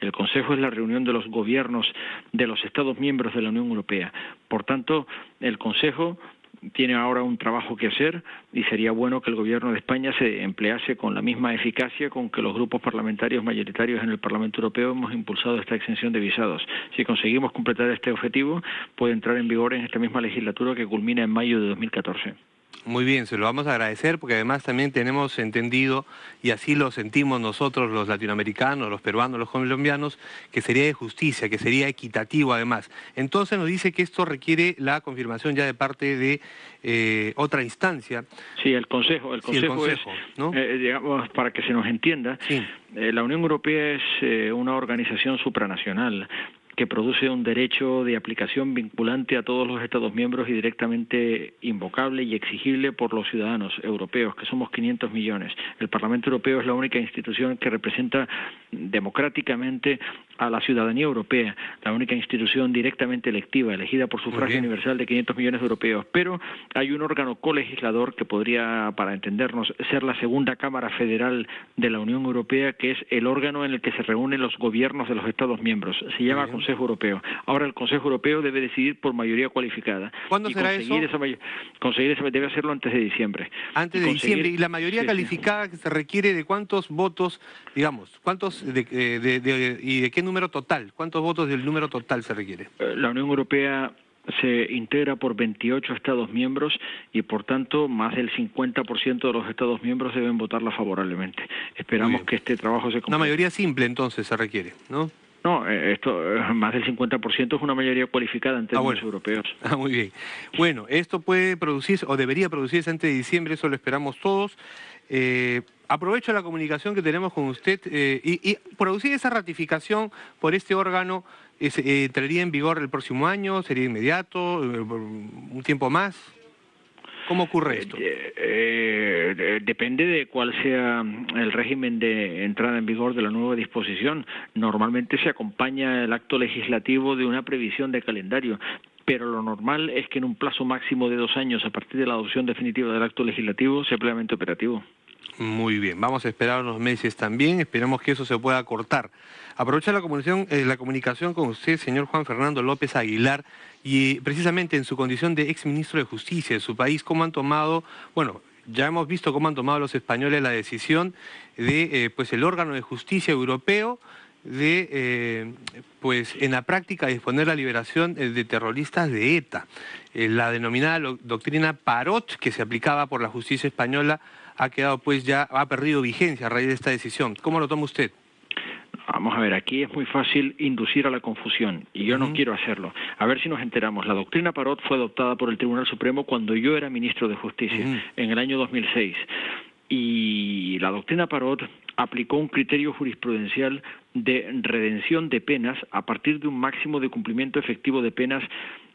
El Consejo es la reunión de los gobiernos de los Estados miembros de la Unión Europea. Por tanto, el Consejo tiene ahora un trabajo que hacer y sería bueno que el Gobierno de España se emplease con la misma eficacia con que los grupos parlamentarios mayoritarios en el Parlamento Europeo hemos impulsado esta exención de visados. Si conseguimos completar este objetivo, puede entrar en vigor en esta misma legislatura que culmina en mayo de 2014. Muy bien, se lo vamos a agradecer porque además también tenemos entendido, y así lo sentimos nosotros los latinoamericanos, los peruanos, los colombianos, que sería de justicia, que sería equitativo además. Entonces nos dice que esto requiere la confirmación ya de parte de otra instancia. Sí, el Consejo Sí, el Consejo, es, ¿no? digamos, para que se nos entienda, Sí. La Unión Europea es una organización supranacional que produce un derecho de aplicación vinculante a todos los Estados miembros y directamente invocable y exigible por los ciudadanos europeos, que somos 500 millones. El Parlamento Europeo es la única institución que representa democráticamente a la ciudadanía europea, la única institución directamente electiva, elegida por sufragio universal de 500 millones de europeos. Pero hay un órgano colegislador que podría, para entendernos, ser la segunda Cámara Federal de la Unión Europea, que es el órgano en el que se reúnen los gobiernos de los Estados miembros. Se llama Consejo Europeo. Ahora el Consejo Europeo debe decidir por mayoría cualificada. ¿Cuándo será eso? Conseguir esa debe hacerlo antes de diciembre. Antes de diciembre. ¿Y la mayoría calificada que se requiere de cuántos votos, digamos, cuántos y de qué número total? ¿Cuántos votos del número total se requiere? La Unión Europea se integra por 28 Estados miembros y, por tanto, más del 50% de los Estados miembros deben votarla favorablemente. Esperamos que este trabajo se complete. Una mayoría simple, entonces, se requiere, ¿no? No, esto más del 50% es una mayoría cualificada en términos europeos. Muy bien. Bueno, esto puede producirse, o debería producirse antes de diciembre, eso lo esperamos todos. Aprovecho la comunicación que tenemos con usted y producir esa ratificación por este órgano, ¿entraría en vigor el próximo año? ¿Sería inmediato? ¿Un tiempo más? ¿Cómo ocurre esto? Depende de cuál sea el régimen de entrada en vigor de la nueva disposición. Normalmente se acompaña el acto legislativo de una previsión de calendario, pero lo normal es que en un plazo máximo de 2 años a partir de la adopción definitiva del acto legislativo sea plenamente operativo. Muy bien, vamos a esperar unos meses también, esperamos que eso se pueda cortar. Aprovecha la comunicación con usted, señor Juan Fernando López Aguilar, y precisamente en su condición de exministro de Justicia de su país, ¿cómo han tomado, bueno, ya hemos visto cómo han tomado los españoles la decisión de, pues, el órgano de justicia europeo de, pues, en la práctica disponer la liberación de terroristas de ETA. La denominada doctrina Parot, que se aplicaba por la justicia española, ha quedado, pues, ya ha perdido vigencia a raíz de esta decisión. ¿Cómo lo toma usted? Vamos a ver, aquí es muy fácil inducir a la confusión y yo no quiero hacerlo. A ver si nos enteramos. La doctrina Parot fue adoptada por el Tribunal Supremo cuando yo era ministro de Justicia, en el año 2006. Y la doctrina Parot aplicó un criterio jurisprudencial de redención de penas a partir de un máximo de cumplimiento efectivo de penas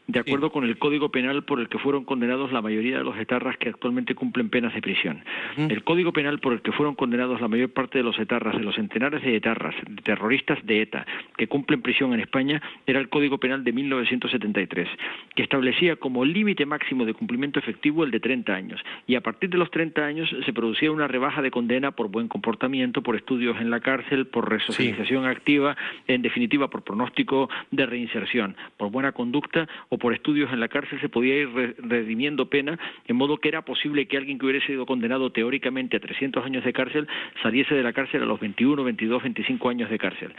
de acuerdo con el Código Penal por el que fueron condenados la mayoría de los etarras que actualmente cumplen penas de prisión. El Código Penal por el que fueron condenados la mayor parte de los etarras, de los centenares de etarras, de terroristas de ETA, que cumplen prisión en España, era el Código Penal de 1973, que establecía como límite máximo de cumplimiento efectivo el de 30 años. Y a partir de los 30 años se producía una rebaja de condena por buen comportamiento, por estudios en la cárcel, por resocialización activa, en definitiva por pronóstico de reinserción, por buena conducta o por estudios en la cárcel se podía ir redimiendo pena, en modo que era posible que alguien que hubiera sido condenado teóricamente a 300 años de cárcel saliese de la cárcel a los 21, 22, 25 años de cárcel.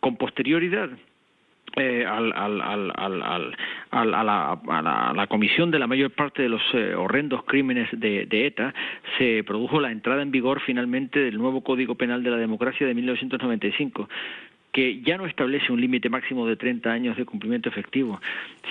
Con posterioridad a la comisión de la mayor parte de los horrendos crímenes de ETA, se produjo la entrada en vigor finalmente del nuevo Código Penal de la Democracia de 1995, que ya no establece un límite máximo de 30 años de cumplimiento efectivo,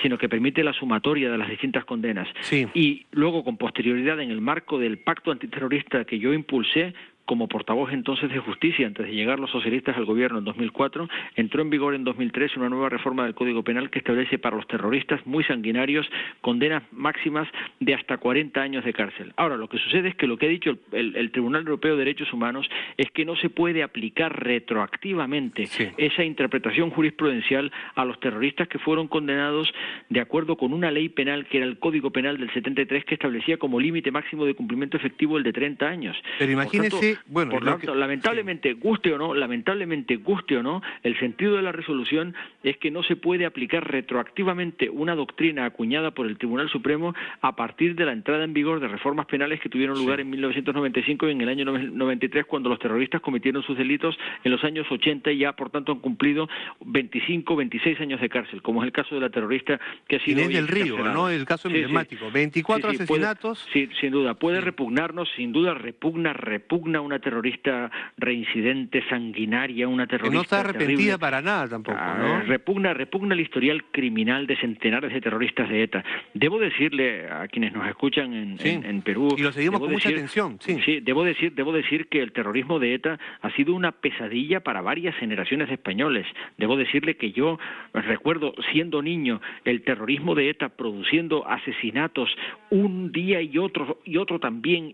sino que permite la sumatoria de las distintas condenas. Y luego, con posterioridad, en el marco del pacto antiterrorista que yo impulsé, como portavoz entonces de Justicia, antes de llegar los socialistas al gobierno en 2004, entró en vigor en 2003 una nueva reforma del Código Penal que establece para los terroristas muy sanguinarios condenas máximas de hasta 40 años de cárcel. Ahora, lo que sucede es que lo que ha dicho el Tribunal Europeo de Derechos Humanos es que no se puede aplicar retroactivamente esa interpretación jurisprudencial a los terroristas que fueron condenados de acuerdo con una ley penal que era el Código Penal del 73, que establecía como límite máximo de cumplimiento efectivo el de 30 años. Pero imagínese Bueno, por lo tanto, lamentablemente, guste o no, el sentido de la resolución es que no se puede aplicar retroactivamente una doctrina acuñada por el Tribunal Supremo a partir de la entrada en vigor de reformas penales que tuvieron lugar en 1995 y en el año 93, cuando los terroristas cometieron sus delitos en los años 80 y ya, por tanto, han cumplido 25, 26 años de cárcel, como es el caso de la terrorista que ha sido Inés del Río, ¿no? El caso emblemático, 24 asesinatos. Sin duda, puede repugnarnos, sin duda repugna una terrorista reincidente, sanguinaria, una terrorista que no está arrepentida terrible. Para nada tampoco, ¿no? Repugna el historial criminal de centenares de terroristas de ETA. Debo decirle a quienes nos escuchan en Perú... Y lo seguimos con mucha atención, debo decir que el terrorismo de ETA ha sido una pesadilla para varias generaciones de españoles. Debo decirle que yo recuerdo, siendo niño, el terrorismo de ETA produciendo asesinatos un día y otro también,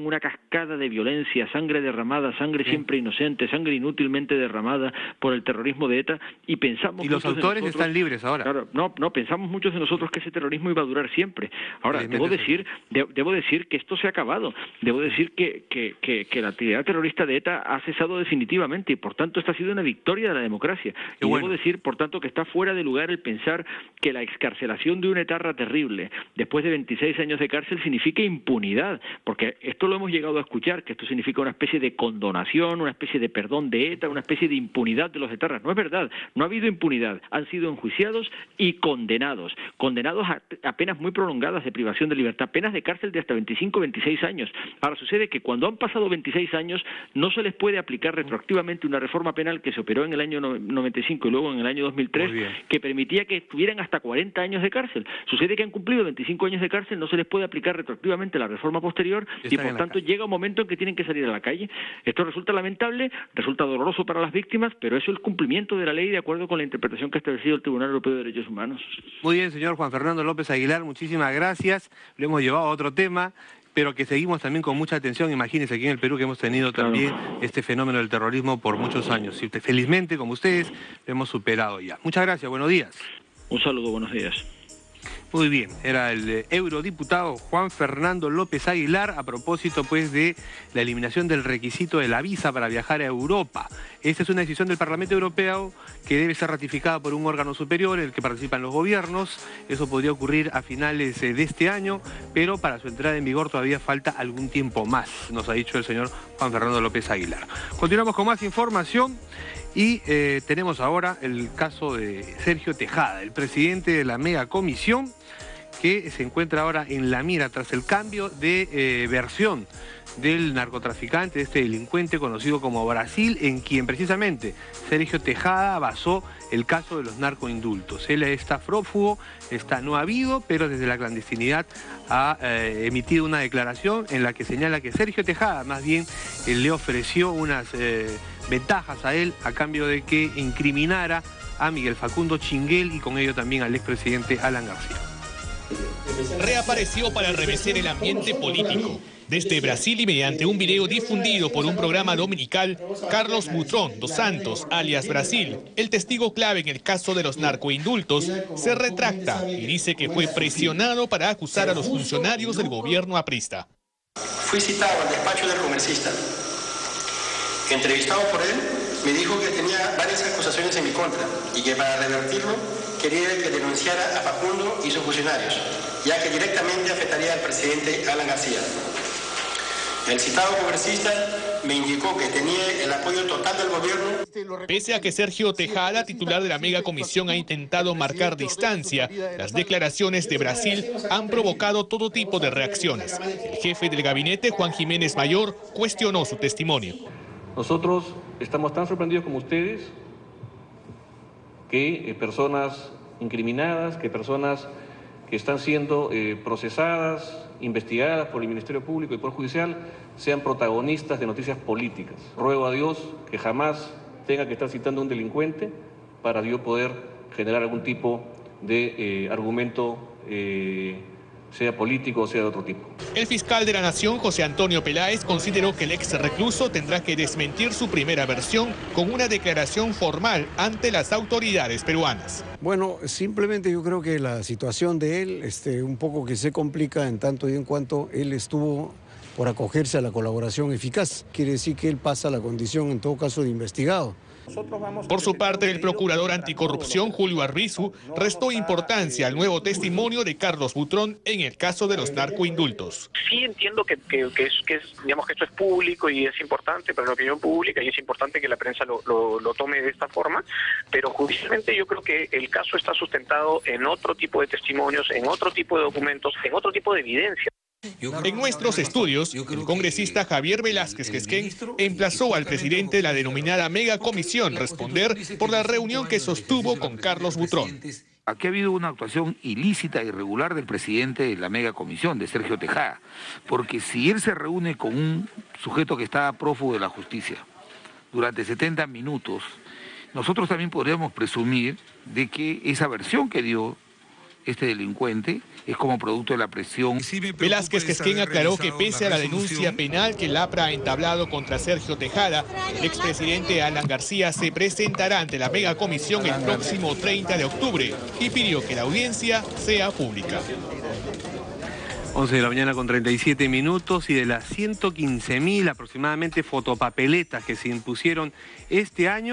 una cascada de violencia, sangre derramada, sangre siempre inocente, sangre inútilmente derramada por el terrorismo de ETA, y pensamos... Y los autores están libres ahora. Claro, no, pensamos muchos de nosotros que ese terrorismo iba a durar siempre. Ahora, debo decir que esto se ha acabado. Debo decir que la actividad terrorista de ETA ha cesado definitivamente, y por tanto esta ha sido una victoria de la democracia. Debo decir, por tanto, que está fuera de lugar el pensar que la excarcelación de un etarra terrible después de 26 años de cárcel significa impunidad, porque esto lo hemos llegado a escuchar, que esto significa una especie de condonación, una especie de perdón de ETA, una especie de impunidad de los etarras. No es verdad, no ha habido impunidad, han sido enjuiciados y condenados a penas muy prolongadas de privación de libertad, penas de cárcel de hasta 25, 26 años. Ahora sucede que cuando han pasado 26 años no se les puede aplicar retroactivamente una reforma penal que se operó en el año 95 y luego en el año 2003, que permitía que estuvieran hasta 40 años de cárcel. Sucede que han cumplido 25 años de cárcel, no se les puede aplicar retroactivamente la reforma posterior y por tanto llega un momento en que tienen que salir a la calle. Esto resulta lamentable, resulta doloroso para las víctimas, pero eso es el cumplimiento de la ley de acuerdo con la interpretación que ha establecido el Tribunal Europeo de Derechos Humanos. Muy bien, señor Juan Fernando López Aguilar, muchísimas gracias. Lo hemos llevado a otro tema, pero que seguimos también con mucha atención. Imagínense aquí en el Perú que hemos tenido también este fenómeno del terrorismo por muchos años. Y felizmente, como ustedes, lo hemos superado ya. Muchas gracias, buenos días. Un saludo, buenos días. Muy bien, era el eurodiputado Juan Fernando López Aguilar a propósito pues de la eliminación del requisito de la visa para viajar a Europa. Esta es una decisión del Parlamento Europeo que debe ser ratificada por un órgano superior en el que participan los gobiernos. Eso podría ocurrir a finales de este año, pero para su entrada en vigor todavía falta algún tiempo más, nos ha dicho el señor Juan Fernando López Aguilar. Continuamos con más información. Y tenemos ahora el caso de Sergio Tejada, el presidente de la megacomisión, que se encuentra ahora en la mira tras el cambio de versión del narcotraficante, de este delincuente conocido como Brasil, en quien precisamente Sergio Tejada basó el caso de los narcoindultos. Él está prófugo, no ha habido, pero desde la clandestinidad ha emitido una declaración en la que señala que Sergio Tejada más bien le ofreció unas ventajas a él a cambio de que incriminara a Miguel Facundo Chinguel y con ello también al expresidente Alan García. Reapareció para remecer el ambiente político. Desde Brasil y mediante un video difundido por un programa dominical, Carlos Butrón dos Santos, alias Brasil, el testigo clave en el caso de los narcoindultos, se retracta y dice que fue presionado para acusar a los funcionarios del gobierno aprista. Fui citado al despacho del congresista. Entrevistado por él, me dijo que tenía varias acusaciones en mi contra y que para revertirlo quería que denunciara a Facundo y sus funcionarios, ya que directamente afectaría al presidente Alan García. El citado congresista me indicó que tenía el apoyo total del gobierno. Pese a que Sergio Tejada, titular de la megacomisión, ha intentado marcar distancia, las declaraciones de Brasil han provocado todo tipo de reacciones. El jefe del gabinete, Juan Jiménez Mayor, cuestionó su testimonio. Nosotros estamos tan sorprendidos como ustedes que personas incriminadas, que personas que están siendo procesadas, investigadas por el Ministerio Público y por Judicial, sean protagonistas de noticias políticas. Ruego a Dios que jamás tenga que estar citando a un delincuente para yo poder generar algún tipo de argumento, sea político o sea de otro tipo. El fiscal de la Nación, José Antonio Peláez, consideró que el ex recluso tendrá que desmentir su primera versión con una declaración formal ante las autoridades peruanas. Bueno, simplemente yo creo que la situación de él un poco que se complica en tanto y en cuanto él estuvo por acogerse a la colaboración eficaz. Quiere decir que él pasa a la condición, en todo caso, de investigado. Por su parte, el procurador anticorrupción Julio Arbizu restó importancia al nuevo testimonio de Carlos Butrón en el caso de los narcoindultos. Sí entiendo que digamos que esto es público y es importante para la opinión pública y es importante que la prensa lo tome de esta forma, pero judicialmente yo creo que el caso está sustentado en otro tipo de testimonios, en otro tipo de documentos, en otro tipo de evidencia. En nuestros estudios, el congresista Javier Velázquez Quesquén emplazó al presidente de la denominada Mega Comisión responder por la reunión que sostuvo con Carlos Butrón. Aquí ha habido una actuación ilícita e irregular del presidente de la Mega Comisión, de Sergio Tejada, porque si él se reúne con un sujeto que está prófugo de la justicia durante 70 minutos, nosotros también podríamos presumir de que esa versión que dio este delincuente es como producto de la presión. Velázquez Quesquén aclaró que pese a la denuncia penal que el APRA ha entablado contra Sergio Tejada, el expresidente Alan García se presentará ante la Mega Comisión el próximo 30 de octubre y pidió que la audiencia sea pública. 11 de la mañana con 37 minutos y de las 115.000 aproximadamente fotopapeletas que se impusieron este año.